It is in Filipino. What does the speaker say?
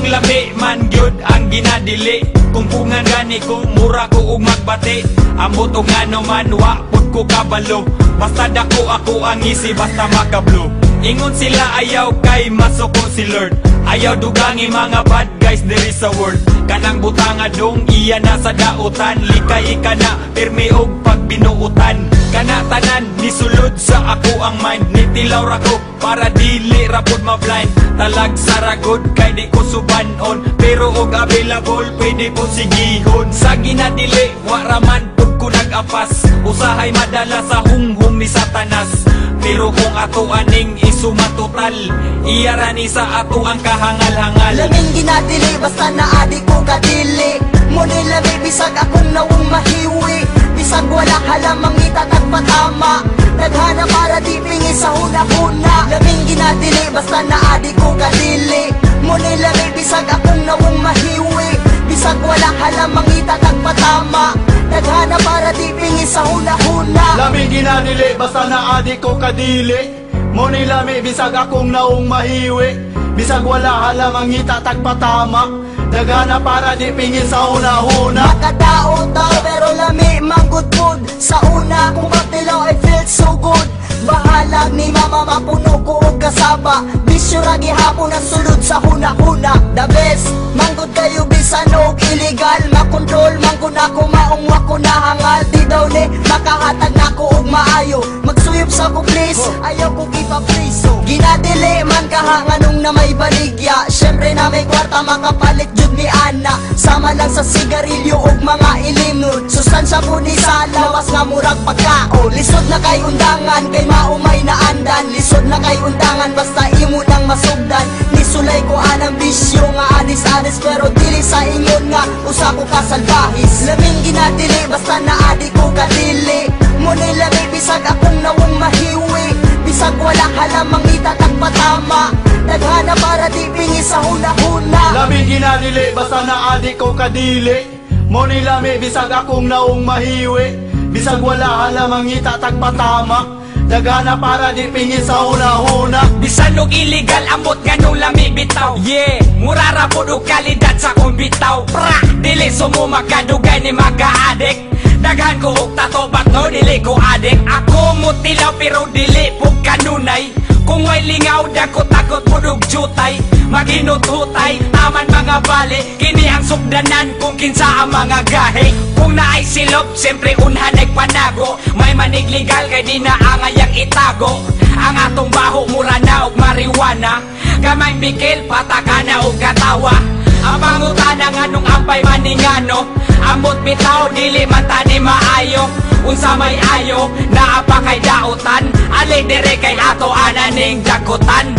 lami man gyud ang ginadili. Kung pungan gani ko, mura ko ug magbati. Ambot og ngano man, wa pud ko kabalo. Basta dako ako ang isi, basta makablo. Ingon sila ayaw kay masuko si Lord. Ayaw dugangi mga bad guys diri sa world. Kanang butanga dong iya na sa dautan. Likay ka na, pirmi og pagbinuutan. Kana tanan, nisulod sa ako ang mind. Nitilaw ra ko, para dili ra pud ma-blind. Talag saragod, kay di ko subanon. Pero og available, pwede ko sigihon. Sa ginadili, waraman pud ko nag-apas. Usahay madala sa hunghong ni Satanas. Pero kung ato aning isumatotal, iyarani sa ato ang kahangal-hangal. Laming ginadili, basta naadi ko kadili. Muni lami, bisag akong nawong mahiwi. Bisag wala halamang itatag patama. Naghana para di pingi sa huna-huna. Laming ginadili, basta naadi ko kadili. Muni lami, bisag akong nawong mahiwi. Bisag wala halamang itatag patama. Naghana para di pingi sa huna-huna. Lami ginadili, basta naadi ko kadili. Muni lami, bisag akong naong mahiwi. Bisag wala halamang itatag patama. Dagana para di pingi sa una-una. Makadao tao pero lami manggod pod. Sa una kung kaptilaw I feel so good. Bahalag ni mama mapuno ko og kasaba. Bisyo ra gihapon ang sulod sa huna-huna. The best, manggod kayo bisan og illegal. Makontrol manggod ako maong wako nahangal. Di daw ni makahatag nako og maayo. Magsuyop sa ko please, ayaw ko ipapriso. Ginadili man kahanganong na may baligya. Syempre na may kwarta makapalit jud ni Ana. Sama lang sa sigarilyo og mga ilimnon. Sustansya po ni sa lawas nga murag pagkao. Lisod na kay undangan, kay maumay na andan. Lisod na kay undangan, basta imo nang masugdan. Nisulay ko anang bisyo nga anis-anis. Pero dili sa ingon nga, usa ko kasalbahis. Laming ginadili, basta naadi ko kadili. Muni lami, bisag akong nawong mahiwi. Bisag wala halamang itatag patama. Naghana para di pingi sa huna-huna. Lami ginadili, basta naadi ko kadili. Muni lami, bisag akong naong mahiwi. Bisag wala halamang itatag patama. Dagana para di pingi sa una-una. Bisan og illegal, ambot ganong lami bitaw. Yeah, murara po og kalidad sa kong bitaw. Pra, dili sumo makadugay ni mga-addict. Daghan ko og tato, but no dili ko addict. Ako mutilaw pero dili po kanunay. Kung may lingaw, dako takot po og jutay. Maginututay, taman mga bali. Kini ang sugdanan kung kinsa ang mga gahe. Kung naay silop, siyempre unhan ay panago. May manig legal kay di na angayang itago. Ang atong baho, mura na og marijuana. Kamay bikil, patakana og katawa. Ang pangutana nga nung ampay maningano. Ambot bitaw, dili matani maayo. Unsa may ayo, naapa kay dautan. Ali dire kay ato ananing dakutan.